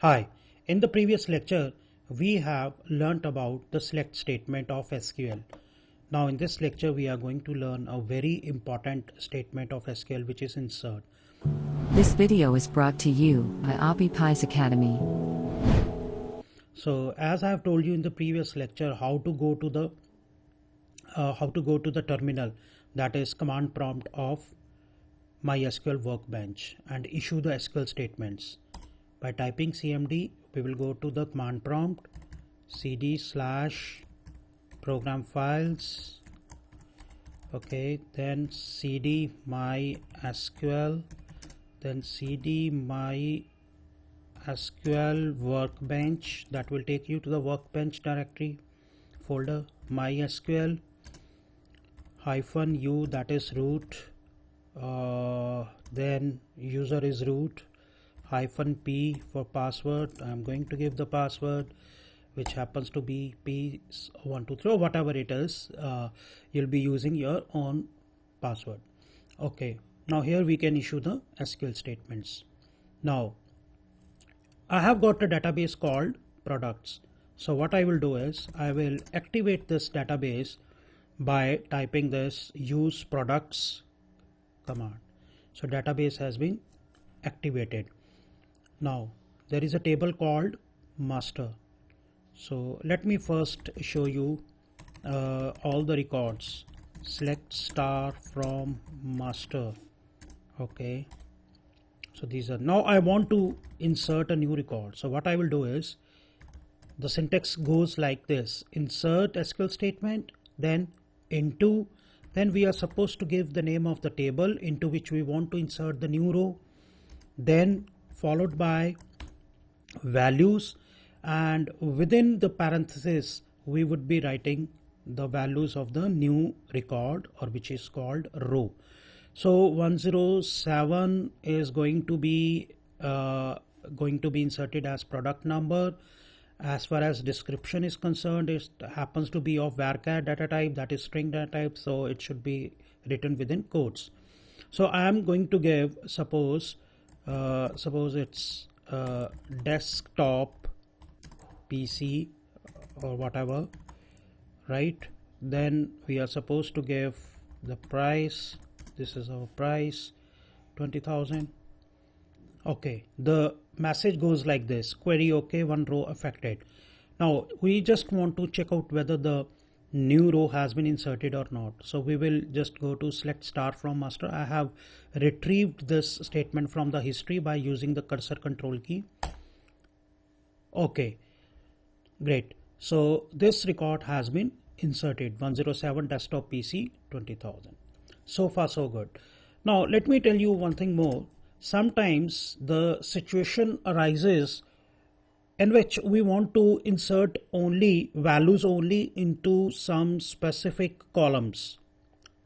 Hi, in the previous lecture, we have learnt about the select statement of SQL. Now in this lecture, we are going to learn a very important statement of SQL, which is insert. This video is brought to you by OppiePies Academy. So as I have told you in the previous lecture, how to go to the terminal, that is command prompt of MySQL Workbench, and issue the SQL statements. By typing cmd, we will go to the command prompt, cd/program files, okay, then cd mysql, then cd mysql workbench. That will take you to the workbench directory folder, mysql -u, that is root, then user is root, -p for password. I'm going to give the password, which happens to be p123 or whatever it is. You'll be using your own password. Okay, now here we can issue the SQL statements. Now I have got a database called products. So what I will do is I will activate this database by typing this use products command. So database has been activated. Now there is a table called master. So let me first show you all the records. Select star from master. Okay, so these are, now I want to insert a new record. So what I will do is, the syntax goes like this: insert SQL statement, then into, then we are supposed to give the name of the table into which we want to insert the new row, then followed by values, and within the parenthesis we would be writing the values of the new record, or which is called row. So 107 is going to be inserted as product number. As far as description is concerned, it happens to be of varchar data type, that is string data type, so it should be written within quotes. So I am going to give, suppose it's desktop PC or whatever, right? Then we are supposed to give the price. This is our price, 20,000. Okay, the message goes like this: query okay, one row affected. Now we just want to check out whether the new row has been inserted or not. So we will just go to select star from master. I have retrieved this statement from the history by using the cursor control key. Okay, great. So this record has been inserted, 107 desktop PC 20,000. So far so good. Now let me tell you one thing more. Sometimes the situation arises in which we want to insert only values only into some specific columns.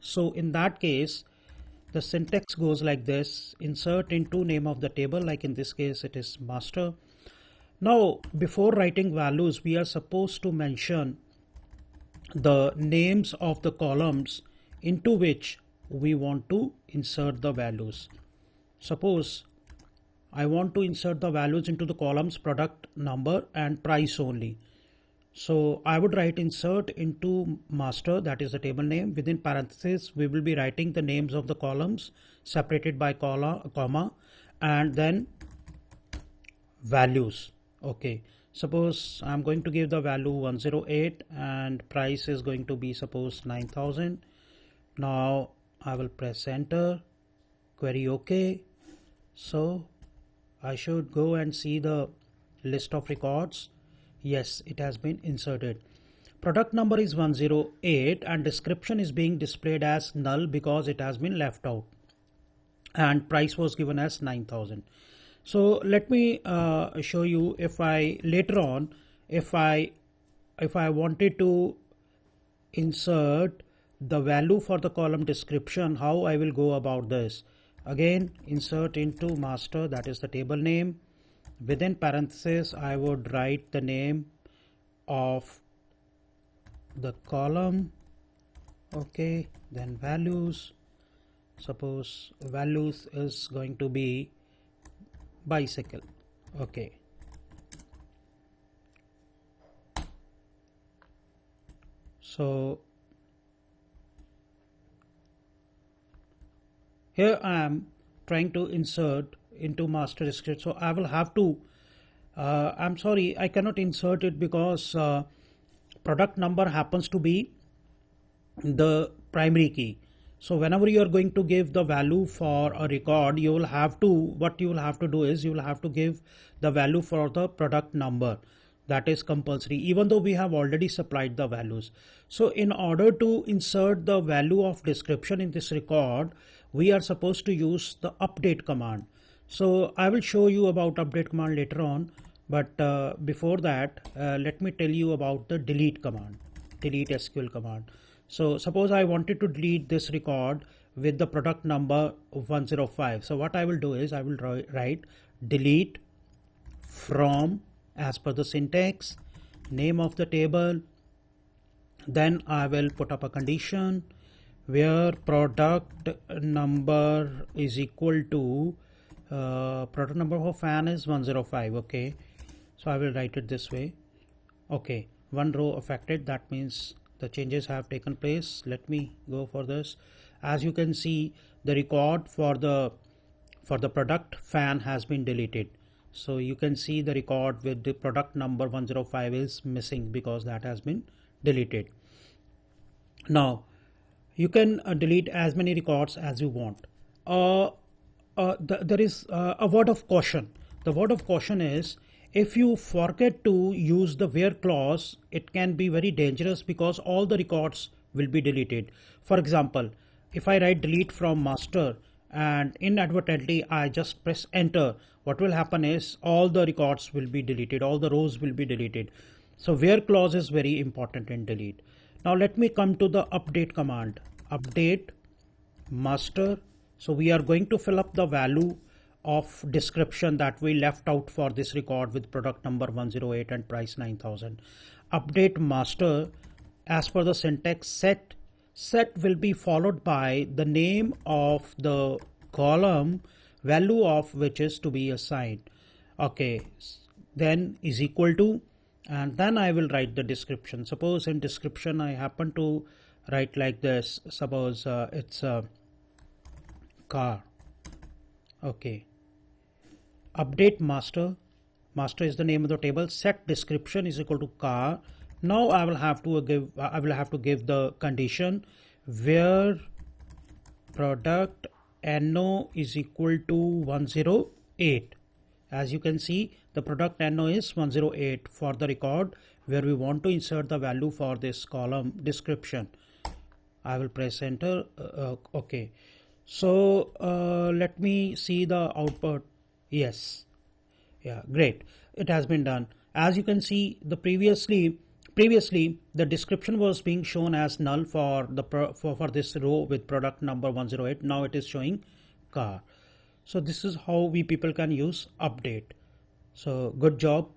So in that case, the syntax goes like this: insert into name of the table, like in this case it is master. Now before writing values, we are supposed to mention the names of the columns into which we want to insert the values. Suppose I want to insert the values into the columns product number and price only. So I would write insert into master, that is the table name. Within parentheses we will be writing the names of the columns separated by comma, and then values. Okay, suppose I'm going to give the value 108 and price is going to be suppose 9,000. Now I will press enter, query okay. So I should go and see the list of records. Yes, it has been inserted. Product number is 108 and description is being displayed as null because it has been left out, and price was given as 9,000. So let me show you, if I later on, if I wanted to insert the value for the column description, how I will go about this. Again, insert into master, that is the table name. Within parentheses I would write the name of the column. Okay, then values, suppose values is going to be bicycle. Okay, So here I am trying to insert into master script, so I will have to I'm sorry, I cannot insert it because product number happens to be the primary key. So whenever you are going to give the value for a record, you will have to, what you will have to do is you will have to give the value for the product number. That is compulsory, even though we have already supplied the values. So in order to insert the value of description in this record, we are supposed to use the update command. So I will show you about update command later on, but before that let me tell you about the delete command, delete SQL command. So suppose I wanted to delete this record with the product number 105. So what I will do is I will write delete from, as per the syntax, name of the table, then I will put up a condition where product number is equal to product number for fan is 105. Okay, so I will write it this way. Okay, one row affected, that means the changes have taken place. Let me go for this. As you can see, the record for the product fan has been deleted. So you can see the record with the product number 105 is missing because that has been deleted. Now you can delete as many records as you want. There is a word of caution. The word of caution is, if you forget to use the where clause, it can be very dangerous because all the records will be deleted. For example, if I write delete from master and inadvertently I just press enter, what will happen is all the records will be deleted, all the rows will be deleted. So where clause is very important in delete. Now let me come to the update command, update master. So we are going to fill up the value of description that we left out for this record with product number 108 and price 9000. Update master, as per the syntax, set will be followed by the name of the column, value of which is to be assigned. Okay, then is equal to, and then I will write the description. Suppose in description I happen to write like this. Suppose it's a car. Okay, update master, master is the name of the table, set description is equal to car. Now I will have to give the condition where product NO is equal to 108. As you can see, the product NO is 108 for the record where we want to insert the value for this column description. I will press enter. Okay, so let me see the output. Yes, yeah, great, it has been done. As you can see, the previously the description was being shown as null for the for this row with product number 108. Now it is showing car. So this is how we people can use update. So good job.